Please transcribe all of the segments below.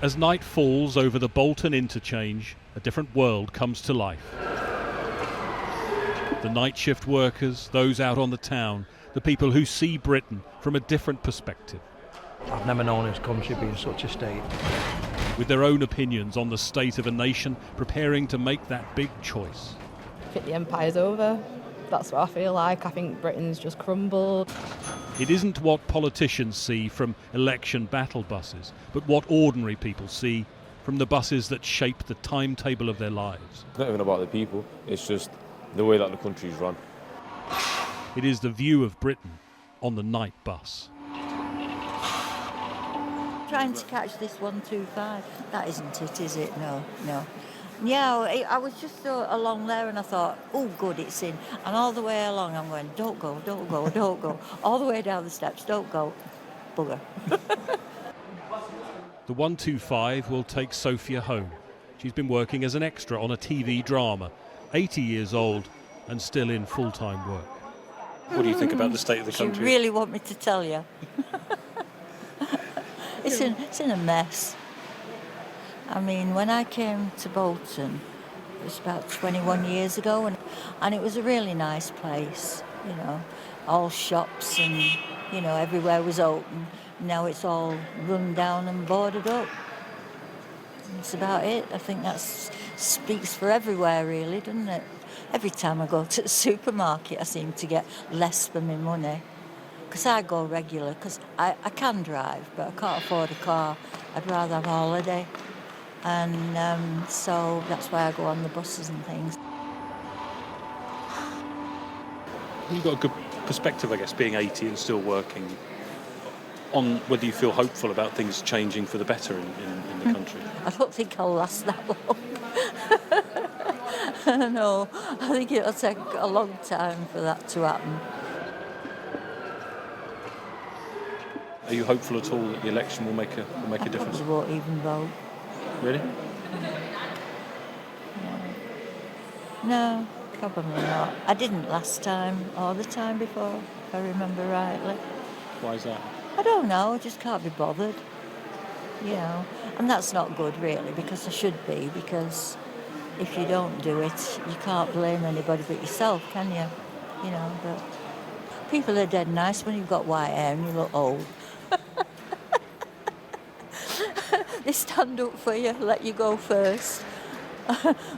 As night falls over the Bolton Interchange, a different world comes to life. The night shift workers, those out on the town, the people who see Britain from a different perspective. I've never known this country be in such a state. With their own opinions on the state of a nation preparing to make that big choice. I think the empire's over. That's what I feel like. I think Britain's just crumbled. It isn't what politicians see from election battle buses, but what ordinary people see from the buses that shape the timetable of their lives. It's not even about the people, it's just the way that the country's run. It is the view of Britain on the night bus. Trying to catch this 125. That isn't it, is it? No. Yeah, I was just along there and I thought, oh, good, it's in. And all the way along I'm going, don't go. All the way down the steps, don't go. Bugger. The 125 will take Sophia home. She's been working as an extra on a TV drama, 80 years old and still in full-time work. What do you think about the state of the country? Do you really want me to tell you? It's in a mess. I mean, when I came to Bolton, it was about 21 years ago, and it was a really nice place, all shops and, everywhere was open. Now it's all run down and boarded up. That's about it. I think that speaks for everywhere, really, doesn't it? Every time I go to the supermarket, I seem to get less for my money. Because I go regular, because I can drive, but I can't afford a car. I'd rather have a holiday. And so that's why I go on the buses and things. You've got a good perspective, I guess, being 80 and still working, on whether you feel hopeful about things changing for the better in the country. I don't think I'll last that long. No, I think it'll take a long time for that to happen. Are you hopeful at all that the election will make a difference? I won't even vote. Really? No, probably not. I didn't last time or the time before, if I remember rightly. Why is that? I don't know, I just can't be bothered. And that's not good really, because I should be, because if you don't do it, you can't blame anybody but yourself, can you? But people are dead nice when you've got white hair and you look old. They stand up for you, let you go first.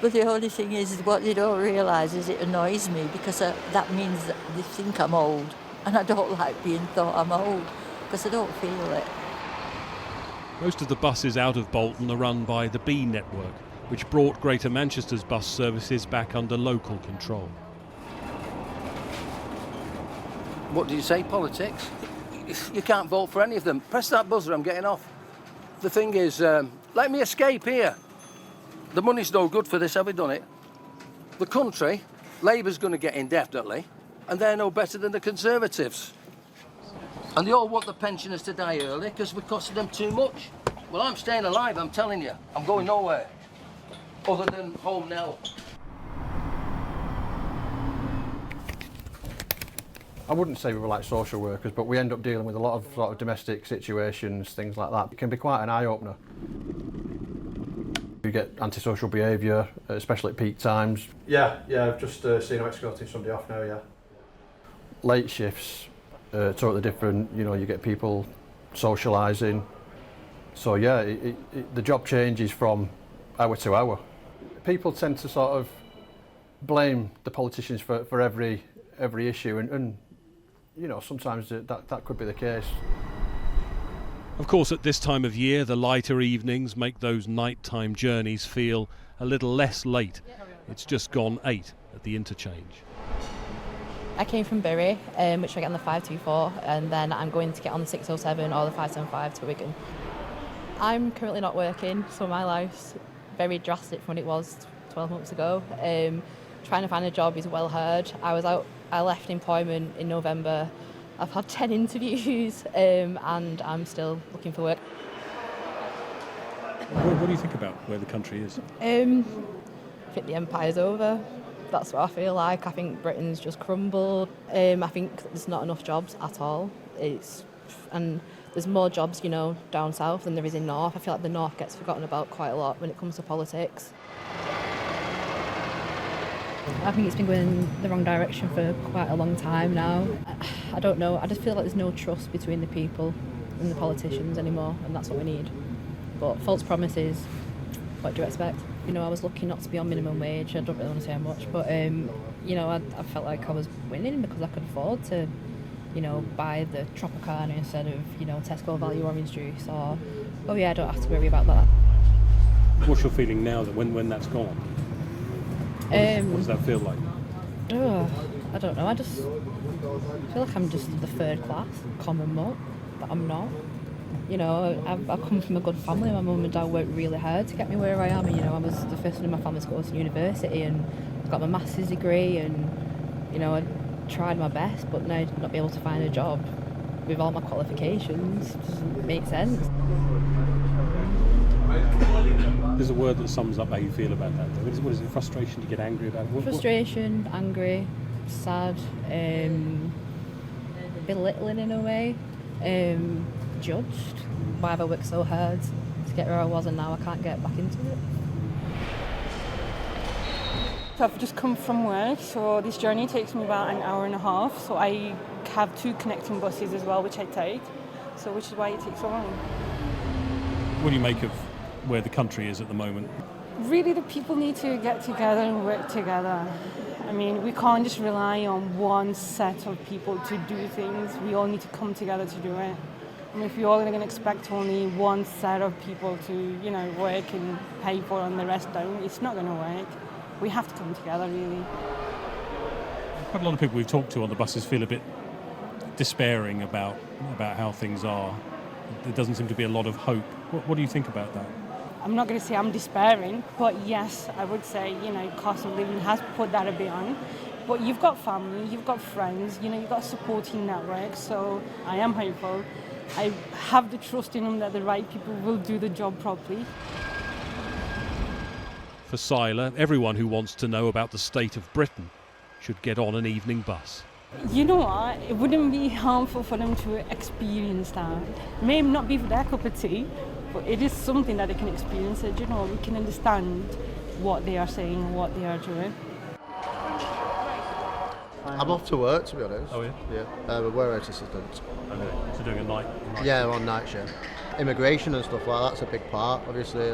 But the only thing is what they don't realise is it annoys me, because that means that they think I'm old, and I don't like being thought I'm old, because I don't feel it. Most of the buses out of Bolton are run by the B network, which brought Greater Manchester's bus services back under local control. What do you say, politics? You can't vote for any of them. Press that buzzer, I'm getting off. The thing is, let me escape here. The money's no good for this, have we done it? The country, Labour's going to get in definitely, and they're no better than the Conservatives. And they all want the pensioners to die early because we're costing them too much. Well, I'm staying alive, I'm telling you. I'm going nowhere, other than home now. I wouldn't say we were like social workers, but we end up dealing with a lot of sort of domestic situations, things like that. It can be quite an eye-opener. You get antisocial behaviour, especially at peak times. Yeah, I've just seen them escorting somebody off now, yeah. Late shifts, totally different, you get people socialising. So yeah, the job changes from hour to hour. People tend to sort of blame the politicians for every issue, and sometimes that could be the case. Of course, at this time of year, the lighter evenings make those nighttime journeys feel a little less late. It's just gone 8 at the interchange. I came from Bury, which I get on the 524, and then I'm going to get on the 607 or the 575 to Wigan. I'm currently not working, so my life's very drastic from what it was 12 months ago. Trying to find a job is well hard. I left employment in November. I've had 10 interviews and I'm still looking for work. What do you think about where the country is? I think the empire's over. That's what I feel like. I think Britain's just crumbled. I think there's not enough jobs at all. And there's more jobs, down south than there is in north. I feel like the north gets forgotten about quite a lot when it comes to politics. I think it's been going in the wrong direction for quite a long time now. I don't know, I just feel like there's no trust between the people and the politicians anymore, and that's what we need. But false promises, what do you expect? I was lucky not to be on minimum wage. I don't really want to say how much, but I felt like I was winning because I could afford to, buy the Tropicana instead of, Tesco value orange juice, or, I don't have to worry about that. What's your feeling now that when that's gone? What does that feel like? I don't know. I just feel like I'm just the third class, common mutt, but I'm not. I come from a good family. My mum and dad worked really hard to get me where I am. And, I was the first one in my family to go to university and got my master's degree. And, I tried my best, but now not be able to find a job with all my qualifications doesn't make sense. There's a word that sums up how you feel about that, though. What is it? Frustration? Do you get angry about it? Frustration, angry, sad, belittling in a way, judged. Why have I worked so hard to get where I was and now I can't get back into it? So I've just come from work, so this journey takes me about an hour and a half. So I have 2 connecting buses as well, which I take, which is why it takes so long. What do you make of where the country is at the moment? Really, the people need to get together and work together. I mean, we can't just rely on one set of people to do things. We all need to come together to do it. I mean, if we're all going to expect only one set of people to, work and pay for and the rest don't, it's not going to work. We have to come together, really. Quite a lot of people we've talked to on the buses feel a bit despairing about how things are. There doesn't seem to be a lot of hope. What do you think about that? I'm not going to say I'm despairing, but yes, I would say, cost of living has put that a bit on. But you've got family, you've got friends, you've got a supporting network, so I am hopeful. I have the trust in them that the right people will do the job properly. For Sila, everyone who wants to know about the state of Britain should get on an evening bus. You know what? It wouldn't be harmful for them to experience that. It may not be for their cup of tea, but it is something that they can experience. We can understand what they are saying, what they are doing. I'm off to work, to be honest. Oh, yeah? Yeah, I'm a warehouse assistant. So doing a night Yeah, on night shift. Immigration and stuff like that's a big part. Obviously,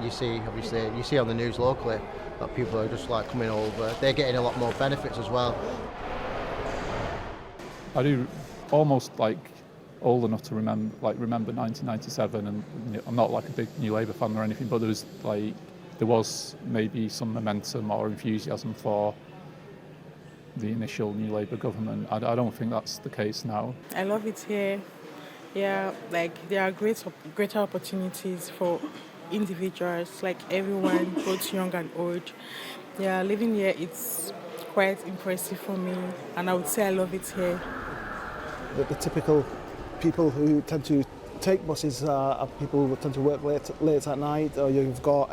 you see on the news locally that people are just coming over. They're getting a lot more benefits as well. I do almost old enough to remember 1997, and I'm not a big New Labour fan or anything, but there was maybe some momentum or enthusiasm for the initial New Labour government. I don't think that's the case now. I love it here. Yeah, there are greater opportunities for individuals, everyone, both young and old. Yeah, living here, it's quite impressive for me, and I would say I love it here. The typical people who tend to take buses are people who tend to work late at night, or you've got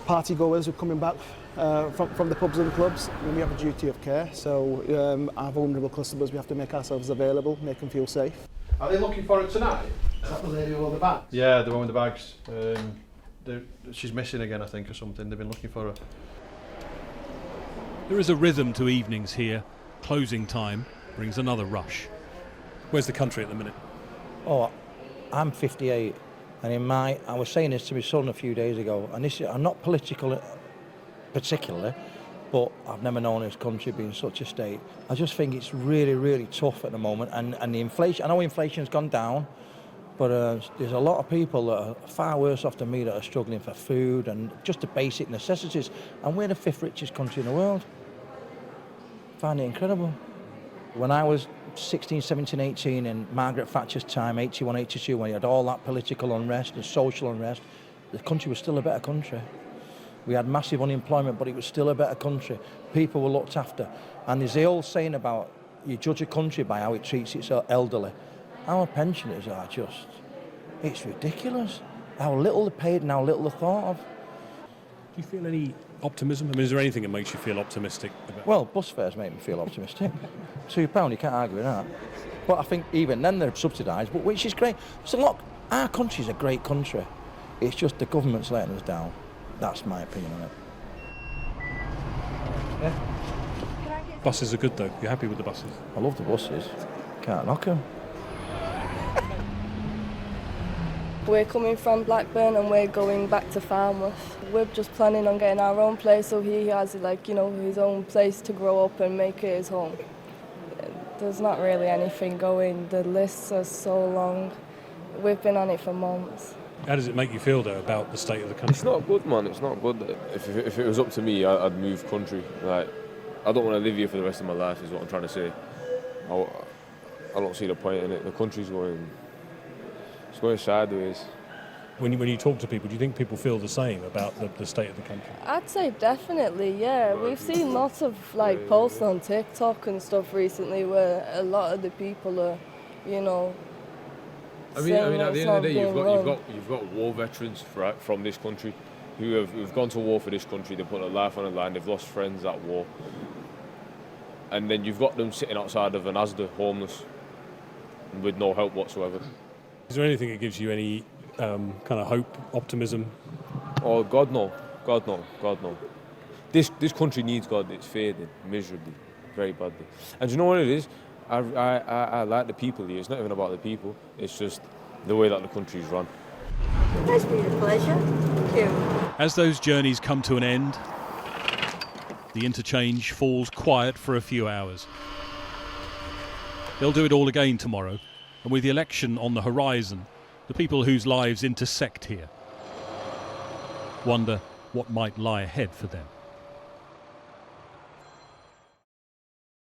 party goers who are coming back from the pubs and clubs. We have a duty of care, so our vulnerable customers, we have to make ourselves available, make them feel safe. Are they looking for it tonight? Is that the lady with all the bags? Yeah, the one with the bags. She's missing again, I think, or something. They've been looking for her. There is a rhythm to evenings here. Closing time brings another rush. Where's the country at the minute? Oh, I'm 58, and I was saying this to my son a few days ago, and I'm not political particularly, but I've never known this country be in such a state. I just think it's really, really tough at the moment, and the inflation, I know inflation's gone down, but there's a lot of people that are far worse off than me that are struggling for food and just the basic necessities, and we're the 5th richest country in the world. I find it incredible. When I was 16, 17, 18 in Margaret Thatcher's time, 81, 82, when you had all that political unrest and social unrest, the country was still a better country. We had massive unemployment, but it was still a better country. People were looked after. And there's the old saying about you judge a country by how it treats its elderly. Our pensioners are just, it's ridiculous how little they're paid and how little they're thought of. Do you feel any optimism? I mean, is there anything that makes you feel optimistic about? Well, bus fares make me feel optimistic. £2, you can't argue with that. But I think even then they're subsidised, but which is great. So look, our country's a great country. It's just the government's letting us down. That's my opinion on it. Yeah. Buses are good though. You're happy with the buses? I love the buses. Can't knock them. We're coming from Blackburn and we're going back to Falmouth. We're just planning on getting our own place so he has his own place to grow up and make it his home. There's not really anything going. The lists are so long. We've been on it for months. How does it make you feel though about the state of the country? It's not good, man. It's not good. If it was up to me, I'd move country. Like, I don't want to live here for the rest of my life, is what I'm trying to say. I don't see the point in it. The country's going sideways. When you talk to people, do you think people feel the same about the state of the country? I'd say definitely, yeah. We've seen lots of posts on TikTok and stuff recently where a lot of the people are, I mean, at the end of the day, you've got war veterans from this country who've gone to war for this country. They put their life on the line. They've lost friends at war, and then you've got them sitting outside of an Asda, homeless, with no help whatsoever. Is there anything that gives you any kind of hope, optimism? Oh God, no! God, no! God, no! This country needs God. It's fading miserably, very badly. And do you know what it is? I like the people here. It's not even about the people. It's just the way that the country's run. It's been a pleasure. Thank you. As those journeys come to an end, the interchange falls quiet for a few hours. They'll do it all again tomorrow, and with the election on the horizon, the people whose lives intersect here wonder what might lie ahead for them.